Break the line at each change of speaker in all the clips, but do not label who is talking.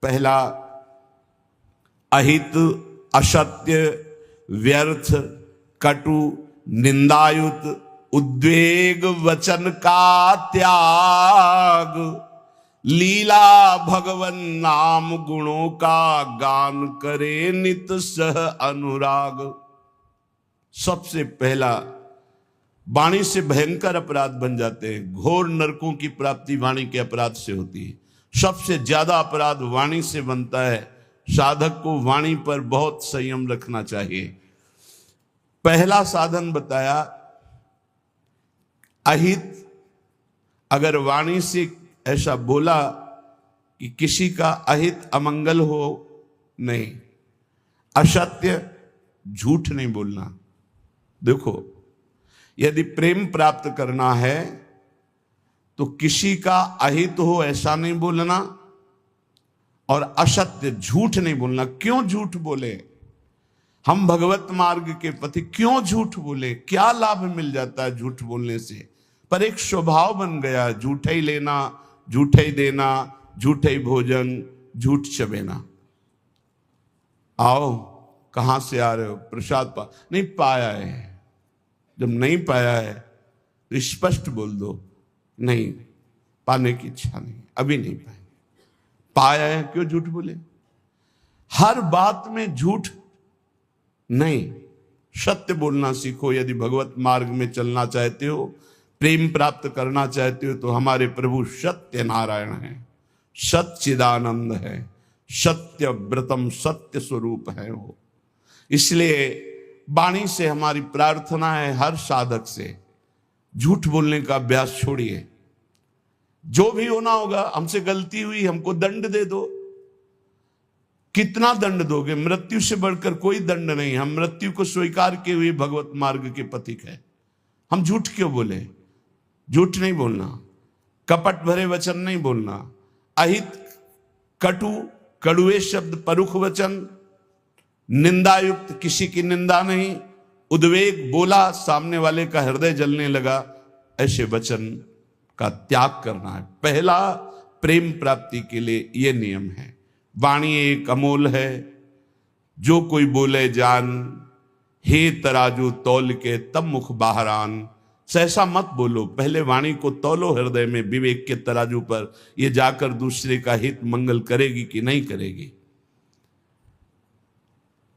पहला, अहित, असत्य, व्यर्थ, कटु, निंदायुत, उद्वेग वचन का त्याग, लीला भगवन नाम गुणों का गान करे नित सह अनुराग। सबसे पहला, वाणी से भयंकर अपराध बन जाते हैं। घोर नरकों की प्राप्ति वाणी के अपराध से होती है। सबसे ज्यादा अपराध वाणी से बनता है। साधक को वाणी पर बहुत संयम रखना चाहिए। पहला साधन बताया अहित। अगर वाणी से ऐसा बोला कि किसी का अहित अमंगल हो, नहीं। असत्य, झूठ नहीं बोलना। देखो, यदि प्रेम प्राप्त करना है तो किसी का अहित हो ऐसा नहीं बोलना, और असत्य, झूठ नहीं बोलना। क्यों झूठ बोले? हम भगवत मार्ग के पति क्यों झूठ बोले? क्या लाभ मिल जाता है झूठ बोलने से? पर एक स्वभाव बन गया, झूठा ही लेना, झूठा ही देना, झूठा ही भोजन, झूठ चबेना। आओ, कहां से आ रहे हो? प्रसाद नहीं पाया है। जब नहीं पाया है तो स्पष्ट बोल दो, नहीं, पाने की इच्छा नहीं, अभी नहीं पाएंगे। पाया है, क्यों झूठ बोले? हर बात में झूठ नहीं, सत्य बोलना सीखो। यदि भगवत मार्ग में चलना चाहते हो, प्रेम प्राप्त करना चाहते हो, तो हमारे प्रभु सत्य नारायण है, सच्चिदानंद है, सत्य व्रतम, सत्य स्वरूप है वो। इसलिए वाणी से हमारी प्रार्थना है हर साधक से, झूठ बोलने का अभ्यास छोड़िए। जो भी होना होगा, हमसे गलती हुई, हमको दंड दे दो। कितना दंड दोगे? मृत्यु से बढ़कर कोई दंड नहीं। हम मृत्यु को स्वीकार किए हुए भगवत मार्ग के पथिक है। हम झूठ क्यों बोले? झूठ नहीं बोलना, कपट भरे वचन नहीं बोलना, अहित, कटु, कड़ुए शब्द, परुख वचन, निंदायुक्त, किसी की निंदा नहीं, उद्वेग, बोला सामने वाले का हृदय जलने लगा, ऐसे वचन का त्याग करना है। पहला प्रेम प्राप्ति के लिए यह नियम है। वाणी एक अमोल है, जो कोई बोले जान, हे तराजू तौल के तब मुख बाहरान। सहसा मत बोलो, पहले वाणी को तौलो हृदय में विवेक के तराजू पर, यह जाकर दूसरे का हित मंगल करेगी कि नहीं करेगी।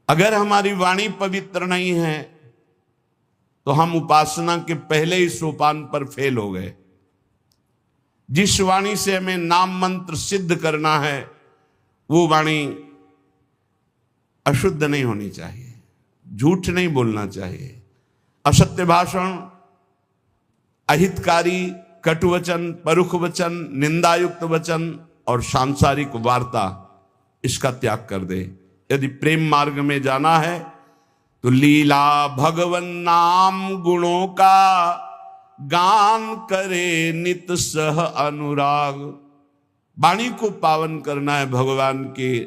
अगर हमारी वाणी पवित्र नहीं है तो हम उपासना के पहले ही सोपान पर फेल हो गए। जिस वाणी से हमें नाम मंत्र सिद्ध करना है, वो वाणी अशुद्ध नहीं होनी चाहिए, झूठ नहीं बोलना चाहिए, असत्य भाषण, अहितकारी, कटुवचन, परुख वचन, निंदायुक्त वचन और सांसारिक वार्ता, इसका त्याग कर दे। यदि प्रेम मार्ग में जाना है तो लीला भगवन नाम गुणों का गान करे नित सह अनुराग। वाणी को पावन करना है, भगवान के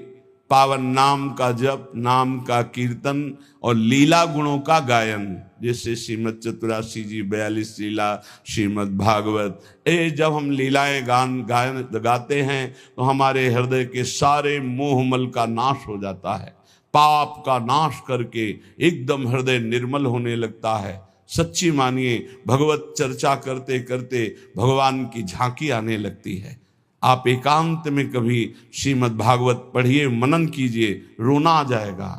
पावन नाम का जप, नाम का कीर्तन और लीला गुणों का गायन। जैसे श्रीमद चतुरासी जी 42 लीला, श्रीमद भागवत, जब हम लीलाएं गायन गाते हैं तो हमारे हृदय के सारे मोहमल का नाश हो जाता है, पाप का नाश करके एकदम हृदय निर्मल होने लगता है। सच्ची मानिए, भगवत चर्चा करते करते भगवान की झांकी आने लगती है। आप एकांत में कभी श्रीमद् भागवत पढ़िए, मनन कीजिए, रोना आ जाएगा।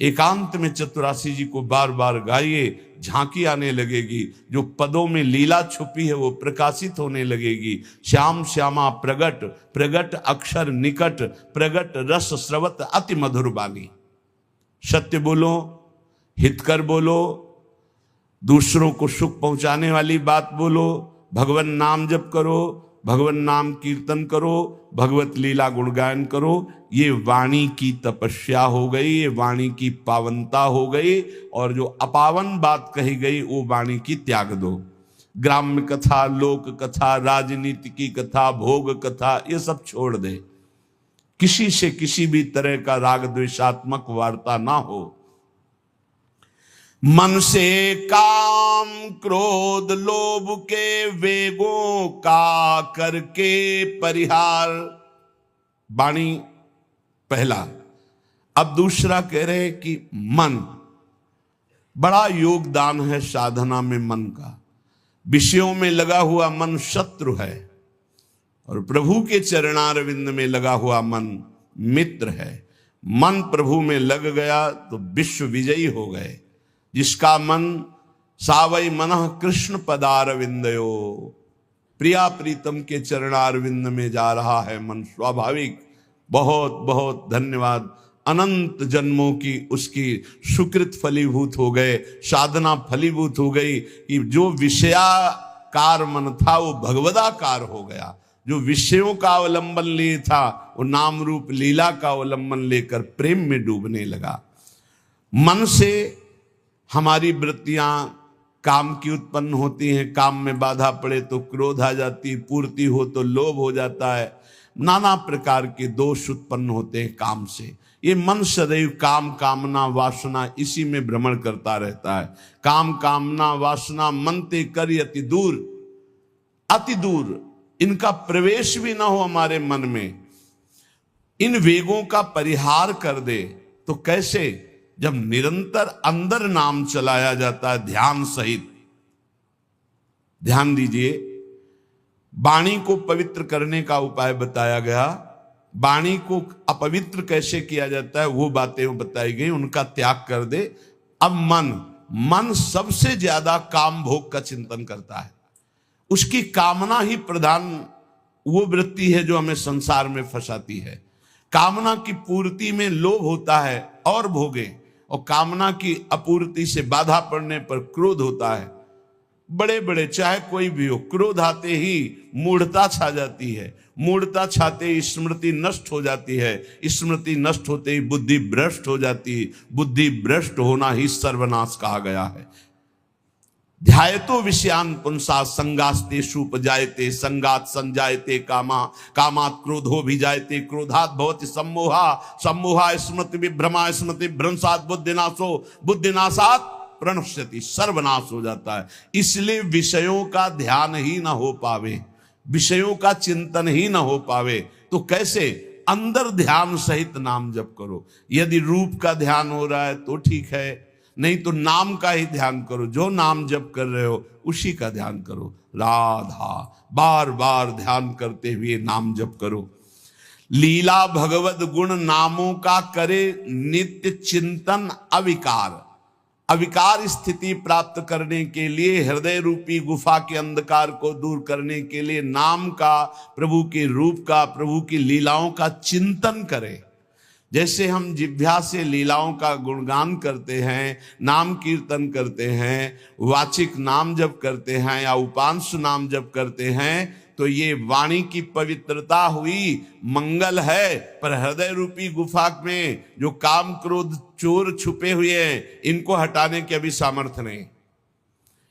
एकांत में चतुरासी जी को बार बार गाइए, झांकी आने लगेगी। जो पदों में लीला छुपी है वो प्रकाशित होने लगेगी। श्याम श्यामा प्रगट, प्रगट अक्षर निकट, प्रगट रस स्रवत अति मधुर बानी। सत्य बोलो, हितकर बोलो, दूसरों को सुख पहुंचाने वाली बात बोलो, भगवान नाम जप करो, भगवान नाम कीर्तन करो, भगवत लीला गुणगान करो। ये वाणी की तपस्या हो गई, ये वाणी की पावनता हो गई। और जो अपावन बात कही गई वो वाणी की त्याग दो। ग्राम्य कथा, लोक कथा, राजनीति की कथा, भोग कथा, ये सब छोड़ दे। किसी से किसी भी तरह का राग द्वेषात्मक वार्ता ना हो। मन से काम क्रोध लोभ के वेगों का करके परिहार। वाणी पहला। अब दूसरा कह रहे हैं कि मन, बड़ा योगदान है साधना में मन का। विषयों में लगा हुआ मन शत्रु है और प्रभु के चरणारविंद में लगा हुआ मन मित्र है। मन प्रभु में लग गया तो विश्व विजयी हो गए। जिसका मन सावई मनः कृष्ण पदारविंदयो, प्रिया प्रीतम के चरणारविंद में जा रहा है मन, स्वाभाविक। बहुत बहुत धन्यवाद। अनंत जन्मों की उसकी सुकृत फलीभूत हो गए, साधना फलीभूत हो गई कि जो विषयाकार मन था वो भगवदाकार हो गया। जो विषयों का अवलंबन लिए था वो नाम रूप लीला का अवलंबन लेकर प्रेम में डूबने लगा। मन से हमारी वृत्तियां काम की उत्पन्न होती हैं। काम में बाधा पड़े तो क्रोध आ जाती, पूर्ति हो तो लोभ हो जाता है। नाना प्रकार के दोष उत्पन्न होते हैं काम से। ये मन सदैव काम कामना वासना इसी में भ्रमण करता रहता है। काम कामना वासना मन ते कर अति दूर, अति दूर इनका प्रवेश भी ना हो हमारे मन में। इन वेगों का परिहार कर दे तो कैसे? जब निरंतर अंदर नाम चलाया जाता है ध्यान सहित। ध्यान दीजिए, वाणी को पवित्र करने का उपाय बताया गया। वाणी को अपवित्र कैसे किया जाता है वो बातें बताई गई, उनका त्याग कर दे। अब मन सबसे ज्यादा काम भोग का चिंतन करता है। उसकी कामना ही प्रधान वो वृत्ति है जो हमें संसार में फंसाती है। कामना की पूर्ति में लोभ होता है और भोगे, और कामना की अपूर्ति से बाधा पड़ने पर क्रोध होता है। बड़े बड़े चाहे कोई भी हो, क्रोध आते ही मूढ़ता छा जाती है। मूढ़ता छाते ही स्मृति नष्ट हो जाती है। स्मृति नष्ट होते ही बुद्धि भ्रष्ट हो जाती है। बुद्धि भ्रष्ट होना ही सर्वनाश कहा गया है। ध्यायतो विषयान पुंसा संगास्तेषु उपजायते, संगात संजायते कामा, कामात् क्रोधो भिजायते, क्रोधात् भवति सम्मोहा, सम्मोहा स्मृति विभ्रमा, स्मृति भ्रंशात् बुद्धिनाशो, बुद्धिनाशात् प्रणश्यति, सर्वनाश हो जाता है। इसलिए विषयों का ध्यान ही ना हो पावे, विषयों का चिंतन ही ना हो पावे तो कैसे? अंदर ध्यान सहित नाम जप करो। यदि रूप का ध्यान हो रहा है तो ठीक है, नहीं तो नाम का ही ध्यान करो। जो नाम जप कर रहे हो उसी का ध्यान करो। राधा बार बार ध्यान करते हुए नाम जप करो। लीला भगवत गुण नामों का करे नित्य चिंतन अविकार। अविकार स्थिति प्राप्त करने के लिए, हृदय रूपी गुफा के अंधकार को दूर करने के लिए नाम का, प्रभु के रूप का, प्रभु की लीलाओं का चिंतन करें। जैसे हम जिह्वा से लीलाओं का गुणगान करते हैं, नाम कीर्तन करते हैं, वाचिक नाम जप करते हैं या उपांश नाम जप करते हैं, तो ये वाणी की पवित्रता हुई, मंगल है। पर हृदय रूपी गुफा में जो काम क्रोध चोर छुपे हुए हैं, इनको हटाने की अभी सामर्थ्य नहीं।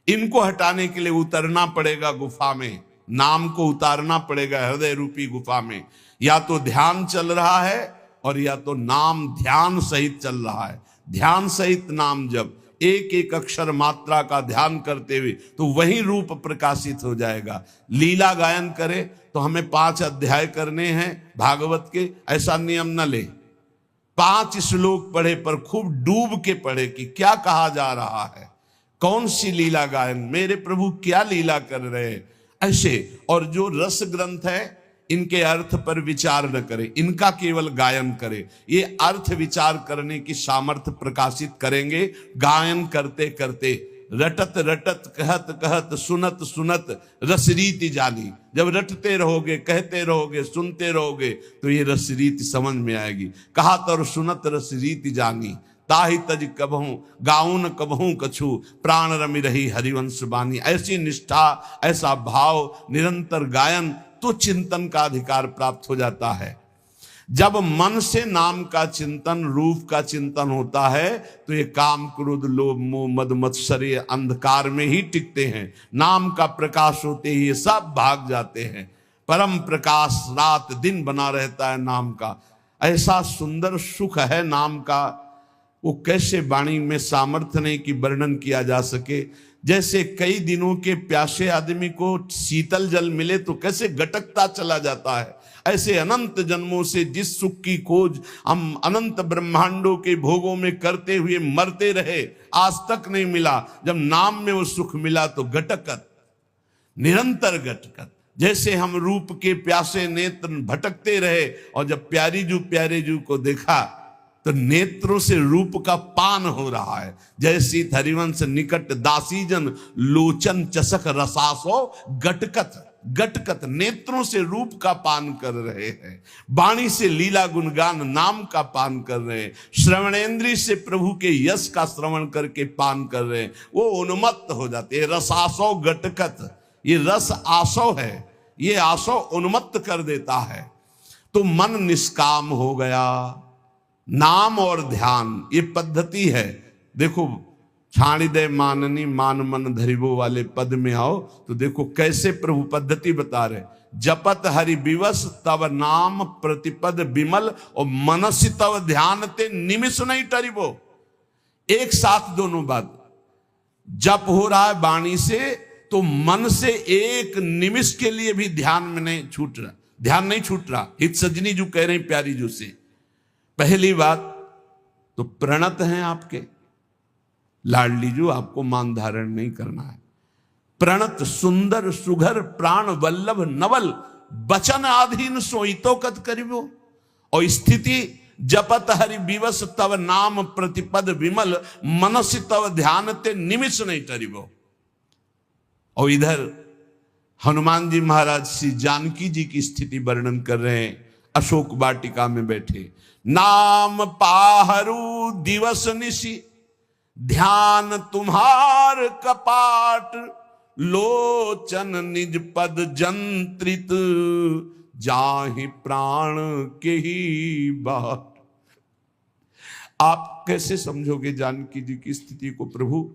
इनको हटाने के लिए उतरना पड़ेगा गुफा में, नाम को उतारना पड़ेगा हृदय रूपी गुफा में। या तो ध्यान चल रहा है और या तो नाम ध्यान सहित चल रहा है। ध्यान सहित नाम जब एक एक अक्षर मात्रा का ध्यान करते हुए तो वही रूप प्रकाशित हो जाएगा। लीला गायन करे तो हमें 5 अध्याय करने हैं भागवत के, ऐसा नियम न ले। 5 श्लोक पढ़े पर खूब डूब के पढ़े कि क्या कहा जा रहा है, कौन सी लीला गायन, मेरे प्रभु क्या लीला कर रहे हैं, ऐसे। और जो रस ग्रंथ है इनके अर्थ पर विचार न करे, इनका केवल गायन करे। ये अर्थ विचार करने की सामर्थ्य प्रकाशित करेंगे गायन करते करते। रटत रटत कहत कहत सुनत सुनत रसरीति जानी। जब रटते रहोगे, कहते रहोगे, सुनते रहोगे तो ये रसरीति समझ में आएगी। कहत और सुनत रसरीति जानी, ताहि तज कबहूं गाउन कबहूं कछु, प्राण रमि रही हरिवंश बानी। ऐसी निष्ठा, ऐसा भाव, निरंतर गायन, तो चिंतन का अधिकार प्राप्त हो जाता है। जब मन से नाम का चिंतन, रूप का चिंतन होता है तो ये काम क्रोध लोभ मोह मद मत्सर्य अंधकार में ही टिकते हैं। नाम का प्रकाश होते ही ये सब भाग जाते हैं। परम प्रकाश रात दिन बना रहता है नाम का। ऐसा सुंदर सुख है नाम का, वो कैसे वाणी में सामर्थ्य नहीं कि वर्णन किया जा सके। जैसे कई दिनों के प्यासे आदमी को शीतल जल मिले तो कैसे गटकता चला जाता है, ऐसे अनंत जन्मों से जिस सुख की खोज हम अनंत ब्रह्मांडों के भोगों में करते हुए मरते रहे, आज तक नहीं मिला। जब नाम में वो सुख मिला तो गटकत, निरंतर गटकत। जैसे हम रूप के प्यासे नेत्र भटकते रहे और जब प्यारे जू को देखा तो नेत्रों से रूप का पान हो रहा है। जैसी हरिवंश निकट दासीजन लोचन चसक रसासो गटकत, गटकत नेत्रों से रूप का पान कर रहे हैं, वाणी से लीला गुणगान नाम का पान कर रहे हैं, श्रवणेन्द्रिय से प्रभु के यश का श्रवण करके पान कर रहे हैं, वो उन्मत्त हो जाते हैं। रसासो गटकत, ये रस आसो है, ये आसो उन्मत्त कर देता है। तो मन निष्काम हो गया। नाम और ध्यान ये पद्धति है। देखो छाणिदय माननी मान मन धरिबो वाले पद में आओ तो देखो कैसे प्रभु पद्धति बता रहे। जपत हरि विवश तव नाम प्रतिपद विमल और मनसि तव ध्यान ते निमिष नहीं टरिबो। एक साथ दोनों बात, जप हो रहा है वाणी से तो मन से एक निमिष के लिए भी ध्यान में नहीं छूट रहा, ध्यान नहीं छूट रहा। हित सजनी जो कह रहे हैं प्यारी जो से, पहली बात तो प्रणत हैं आपके लाडली जो, आपको मान धारण नहीं करना है। प्रणत सुंदर सुघर प्राण वल्लभ नवल बचन आधीन सोईतो कत करिबो। और स्थिति जपत हरि विवश तव नाम प्रतिपद विमल मनसि तव ध्यान ते निमिष नहीं टरिबो। और इधर हनुमान जी महाराज श्री जानकी जी की स्थिति वर्णन कर रहे हैं। अशोक वाटिका में बैठे, नाम पाहरू दिवस निशि ध्यान तुम्हार कपाट, लोचन निज पद जंत्रित जाहि प्राण के ही बाट। आप कैसे समझोगे जानकी जी की स्थिति को प्रभु?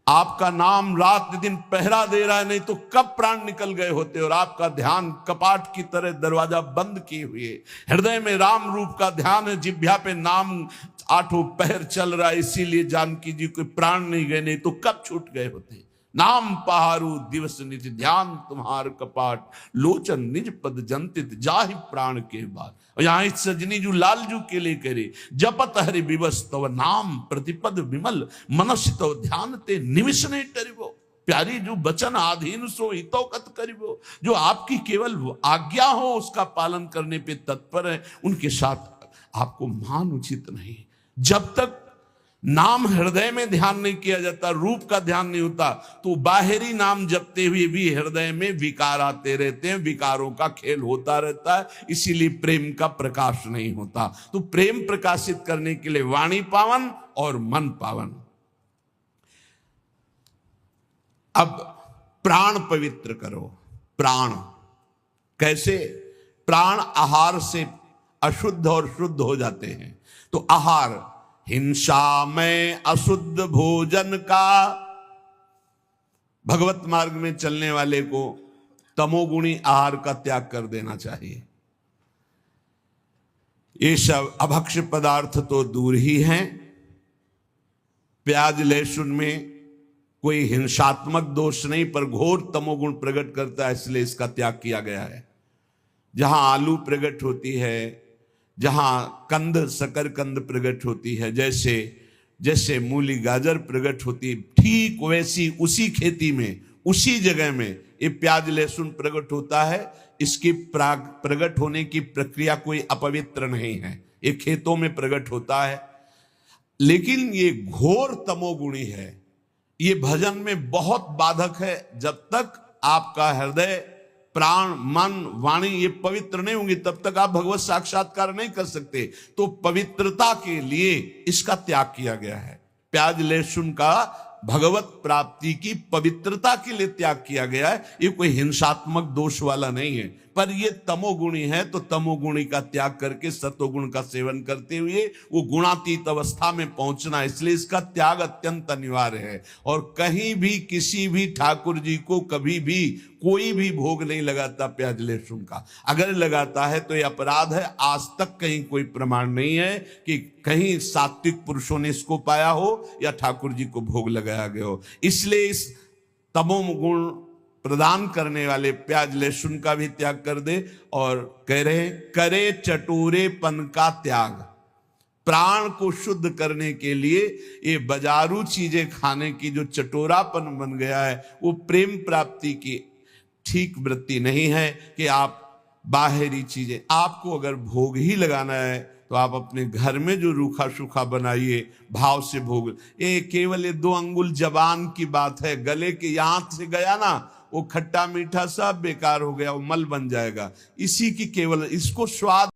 आपका नाम रात दिन पहरा दे रहा है, नहीं तो कब प्राण निकल गए होते। और आपका ध्यान कपाट की तरह दरवाजा बंद किए हुए, हृदय में राम रूप का ध्यान है, जिह्वा पे नाम आठों पहर चल रहा है, इसीलिए जानकी जी को प्राण नहीं गए, नहीं तो कब छूट गए होते। नाम पहारू दिवस निज ध्यान तुम्हार कपाट, लोचन निज पद जंतित जाहि प्राण के बाद। और यहां सजनी जो लाल जू के लिए करे, जपत हरि विवश तव नाम प्रतिपद विमल मनसि तव ध्यान ते निमिष नहीं टरिबो। प्यारी जो बचन आधीन सो हितो कत करिबो। जो आपकी केवल आज्ञा हो उसका पालन करने पे तत्पर है, उनके साथ आपको मान उचित नहीं। जब तक नाम हृदय में ध्यान नहीं किया जाता, रूप का ध्यान नहीं होता, तो बाहरी नाम जपते हुए भी हृदय में विकार आते रहते हैं, विकारों का खेल होता रहता है, इसीलिए प्रेम का प्रकाश नहीं होता। तो प्रेम प्रकाशित करने के लिए वाणी पावन और मन पावन। अब प्राण पवित्र करो। प्राण कैसे? प्राण आहार से अशुद्ध और शुद्ध हो जाते हैं। तो आहार, हिंसा में अशुद्ध भोजन का, भगवत मार्ग में चलने वाले को तमोगुणी आहार का त्याग कर देना चाहिए। ये सब अभक्ष्य पदार्थ तो दूर ही हैं। प्याज लहसुन में कोई हिंसात्मक दोष नहीं, पर घोर तमोगुण प्रकट करता है, इसलिए इसका त्याग किया गया है। जहां आलू प्रकट होती है, जहां कंद शकर कंद प्रकट होती है, जैसे जैसे मूली गाजर प्रकट होती, ठीक वैसी उसी खेती में उसी जगह में ये प्याज लहसुन प्रकट होता है। इसकी प्रकट होने की प्रक्रिया कोई अपवित्र नहीं है, ये खेतों में प्रकट होता है। लेकिन ये घोर तमोगुणी है, ये भजन में बहुत बाधक है। जब तक आपका हृदय प्राण मन वाणी ये पवित्र नहीं होंगी, तब तक आप भगवत साक्षात्कार नहीं कर सकते। तो पवित्रता के लिए इसका त्याग किया गया है। प्याज लहसुन का भगवत प्राप्ति की पवित्रता के लिए त्याग किया गया है। ये कोई हिंसात्मक दोष वाला नहीं है, पर ये तमोगुणी है, तो तमोगुणी का त्याग करके सत्वगुण का सेवन करते हुए वो गुणातीत अवस्था में पहुंचना, इसलिए इसका त्याग अत्यंत अनिवार्य है। और कहीं भी किसी भी ठाकुर जी को कभी भी कोई भी भोग नहीं लगाता प्याज लहसुन का। अगर लगाता है तो ये अपराध है। आज तक कहीं कोई प्रमाण नहीं है कि कहीं सात्विक पुरुषों ने इसको पाया हो या ठाकुर जी को भोग लगाया गया हो। इसलिए इस तमोगुण प्रदान करने वाले प्याज लहसुन का भी त्याग कर दे। और कह रहे हैं करे चटोरेपन का त्याग। प्राण को शुद्ध करने के लिए ये बाजारू चीजें खाने की जो चटोरापन बन गया है, वो प्रेम प्राप्ति की ठीक वृत्ति नहीं है कि आप बाहरी चीजें, आपको अगर भोग ही लगाना है तो आप अपने घर में जो रूखा सूखा बनाइए, भाव से भोग। ये केवल ये 2 अंगुल जबान की बात है, गले के यहाँ से गया ना, वो खट्टा मीठा सब बेकार हो गया, वो मल बन जाएगा। इसी की केवल इसको स्वाद